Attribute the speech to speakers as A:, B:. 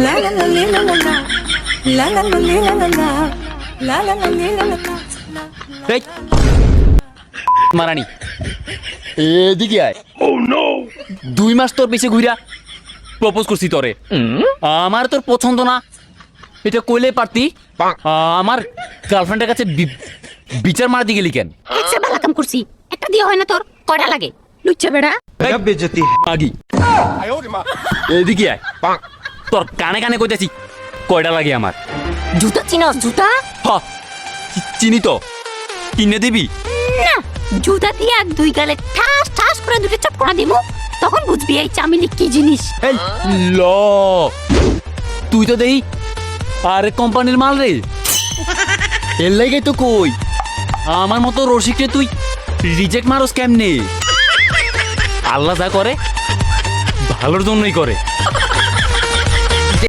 A: La la la la la la. La la la la la la. La la la la la la.
B: এই মারানি এদিকে আয়। 2 মাস তোর পিছে ঘুরা প্রপোজ করছি তোরে, আমার তোর পছন্দ না এটা কইলে পারতি। আমার গার্লফ্রেন্ডের কাছে বিচার মারতে গেলি কেন?
C: একসে ভালো কাম করছি, একটা দিয়ে হয় না তোর? কয়টা লাগে লুচ্চা বেড়া?
B: আগি এদিকে আয়, তোর কানে কানে কইতেছি কয়টা লাগে আমার।
C: জুতা চিনস? জুতা
B: হ চিনি তো, কিনে দিবি?
C: না, জুতা দিয়ে এক দুই গালে ঠাস ঠাস করে দুটো চটকনা দিমু, তখন বুঝবি এই চামিলি কি জিনিস।
B: এই ল তুই তো দেই আরে কোম্পানির মাল রে, এর লাগে তো কই আমার মতো রসিককে তুই রিজেক্ট মারস কেমনে? আল্লাহ যা করে ভালোর জন্যই করে।